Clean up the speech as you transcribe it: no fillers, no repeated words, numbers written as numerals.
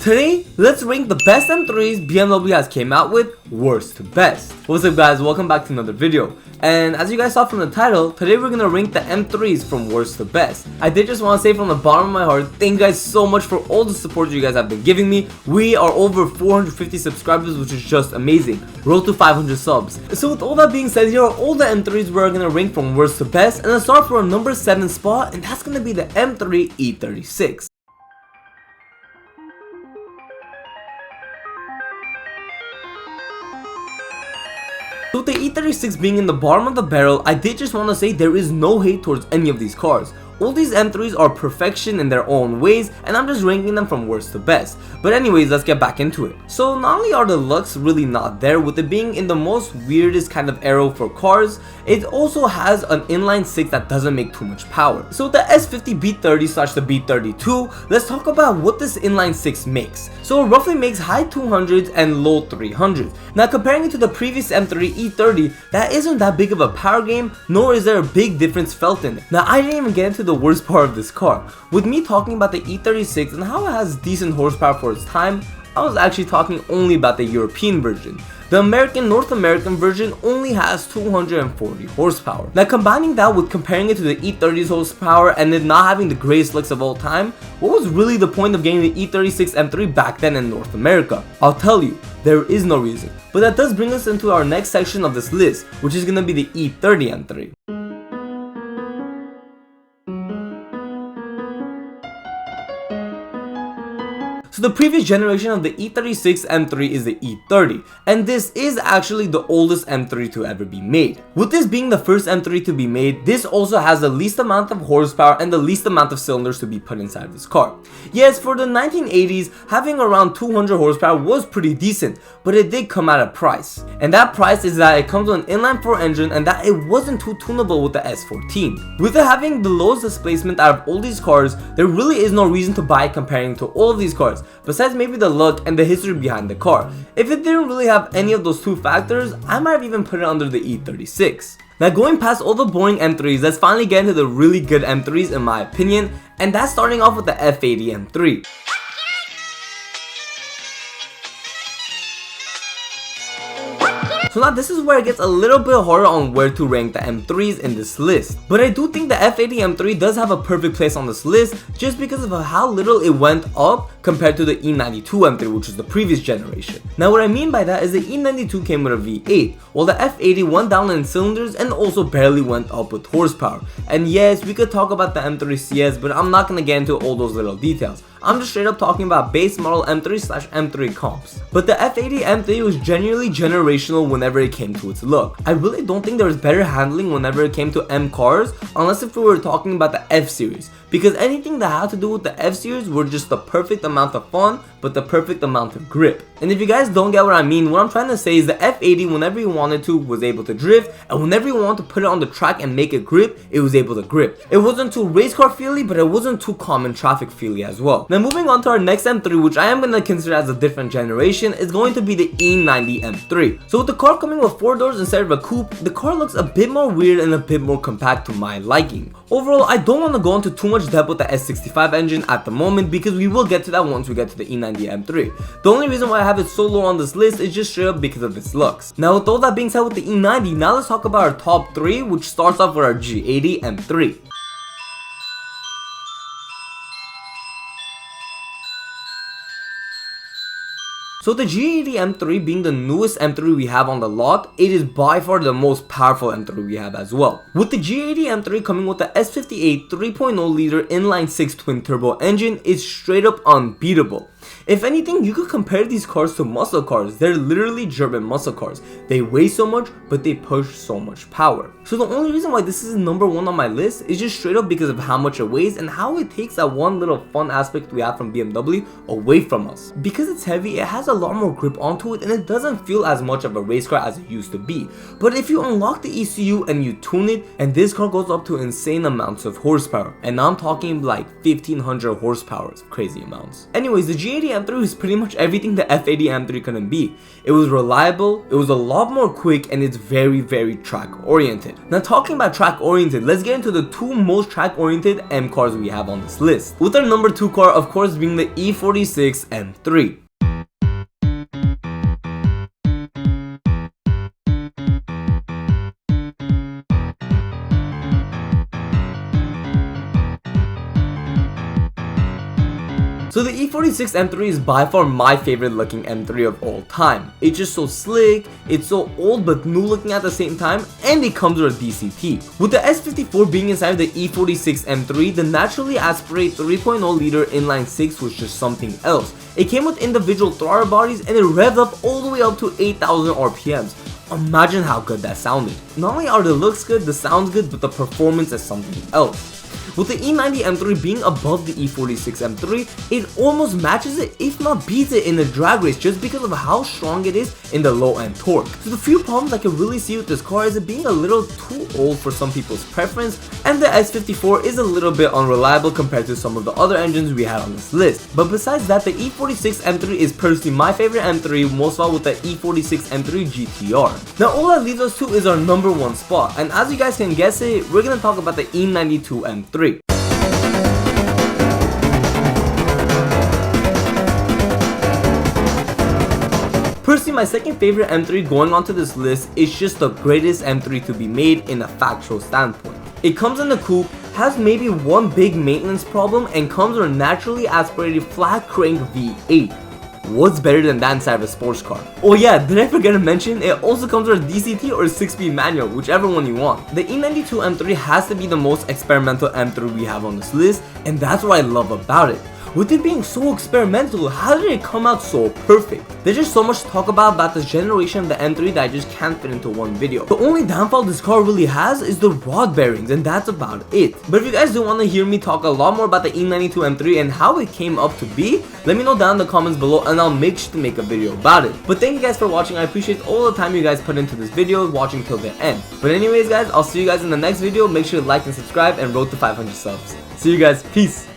Today, let's rank the best M3s BMW has came out with, worst to best. What's up guys, welcome back to another video. And as you guys saw from the title, today we're gonna rank the M3s from worst to best. I did just want to say from the bottom of my heart, thank you guys so much for all the support you guys have been giving me. We are over 450 subscribers, which is just amazing. Road to 500 subs. So with all that being said, here are all the M3s we're gonna rank from worst to best. And let's start for a number 7 spot, and that's gonna be the M3 E36. So with the E36 being in the bottom of the barrel, I did just want to say there is no hate towards any of these cars. All these M3s are perfection in their own ways, and I'm just ranking them from worst to best. But anyways, let's get back into it. So not only are the looks really not there, with it being in the most weirdest kind of arrow for cars, it also has an inline 6 that doesn't make too much power. So with the S50 B30 slash the B32, let's talk about what this inline 6 makes. So it roughly makes high 200s and low 300s. Now comparing it to the previous M3 E30, that isn't that big of a power game, nor is there a big difference felt in it. Now I didn't even get into the worst part of this car. With me talking about the E36 and how it has decent horsepower for its time, I was actually talking only about the European version. The North American version only has 240 horsepower. Now combining that with comparing it to the E30's horsepower and it not having the greatest looks of all time, what was really the point of getting the E36 M3 back then in North America? I'll tell you, there is no reason. But that does bring us into our next section of this list, which is gonna be the E30 M3. So the previous generation of the E36 M3 is the E30, and this is actually the oldest M3 to ever be made. With this being the first M3 to be made, this also has the least amount of horsepower and the least amount of cylinders to be put inside this car. Yes, for the 1980s, having around 200 horsepower was pretty decent, but it did come at a price. And that price is that it comes with an inline 4 engine and that it wasn't too tunable with the S14. With it having the lowest displacement out of all these cars, there really is no reason to buy it comparing to all of these cars, besides maybe the look and the history behind the car. If it didn't really have any of those two factors, I might have even put it under the E36. Now going past all the boring M3s, let's finally get into the really good M3s in my opinion, and that's starting off with the F80 M3. So now this is where it gets a little bit harder on where to rank the M3s in this list. But I do think the F80 M3 does have a perfect place on this list just because of how little it went up compared to the E92 M3, which is the previous generation. Now what I mean by that is the E92 came with a V8, while the F80 went down in cylinders and also barely went up with horsepower. And yes, we could talk about the M3 CS, but I'm not going to get into all those little details. I'm just straight up talking about base model M3 slash M3 comps. But the F80 M3 was genuinely generational whenever it came to its look. I really don't think there was better handling whenever it came to M cars, unless if we were talking about the F series. Because anything that had to do with the F series were just the perfect amount of fun, but the perfect amount of grip. And if you guys don't get what I mean, what I'm trying to say is the F80 whenever you wanted to was able to drift, and whenever you wanted to put it on the track and make it grip, it was able to grip. It wasn't too race car feely, but it wasn't too common traffic feely as well. Now moving on to our next M3, which I am going to consider as a different generation, is going to be the E90 M3. So with the car coming with 4 doors instead of a coupe, the car looks a bit more weird and a bit more compact to my liking. Overall, I don't want to go into too much depth with the S65 engine at the moment because we will get to that once we get to the E90 M3. The only reason why I have it so low on this list is just straight up because of its looks. Now with all that being said with the E90, now let's talk about our top 3, which starts off with our G80 M3. So the G80 M3 being the newest M3 we have on the lot, it is by far the most powerful M3 we have as well. With the G80 M3 coming with the S58 3.0 liter inline 6 twin turbo engine, it's straight up unbeatable. If anything, you could compare these cars to muscle cars. They're literally German muscle cars. They weigh so much, but they push so much power. So the only reason why this is number 1 on my list is just straight up because of how much it weighs and how it takes that one little fun aspect we have from BMW away from us. Because it's heavy, it has a lot more grip onto it and it doesn't feel as much of a race car as it used to be. But if you unlock the ECU and you tune it, and this car goes up to insane amounts of horsepower. And now I'm talking like 1500 horsepower, crazy amounts. Anyways, the G80 M3 is pretty much everything the F80 M3 couldn't be. It was reliable, it was a lot more quick, and it's very track oriented. Now talking about track oriented, let's get into the two most track oriented M cars we have on this list. With our number 2 car of course being the E46 M3. So the E46 M3 is by far my favorite looking M3 of all time. It's just so slick, it's so old but new looking at the same time, and it comes with a DCT. With the S54 being inside the E46 M3, the naturally aspirate 3.0 liter inline 6 was just something else. It came with individual throttle bodies and it revved up all the way up to 8,000 RPMs. Imagine how good that sounded. Not only are the looks good, the sound's good, but the performance is something else. With the E90 M3 being above the E46 M3, it almost matches it, if not beats it in the drag race just because of how strong it is in the low end torque. So the few problems I can really see with this car is it being a little too old for some people's preference, and the S54 is a little bit unreliable compared to some of the other engines we had on this list. But besides that, the E46 M3 is personally my favorite M3, most of all with the E46 M3 GTR. Now all that leaves us to is our number 1 spot, and as you guys can guess it, we're gonna talk about the E92 M3. Personally, my second favorite M3 going onto this list is just the greatest M3 to be made in a factual standpoint. It comes in the coupe, has maybe one big maintenance problem, and comes with a naturally aspirated flat crank V8. What's better than that inside of a sports car? Oh yeah, did I forget to mention, it also comes with a DCT or a 6-speed manual, whichever one you want. The E92 M3 has to be the most experimental M3 we have on this list, and that's what I love about it. With it being so experimental, how did it come out so perfect? There's just so much to talk about this generation of the M3 that I just can't fit into one video. The only downfall this car really has is the rod bearings, and that's about it. But if you guys do want to hear me talk a lot more about the E92 M3 and how it came up to be, let me know down in the comments below and I'll make sure to make a video about it. But thank you guys for watching. I appreciate all the time you guys put into this video, watching till the end. But anyways guys, I'll see you guys in the next video. Make sure to like and subscribe and road to 500 subs. See you guys, peace!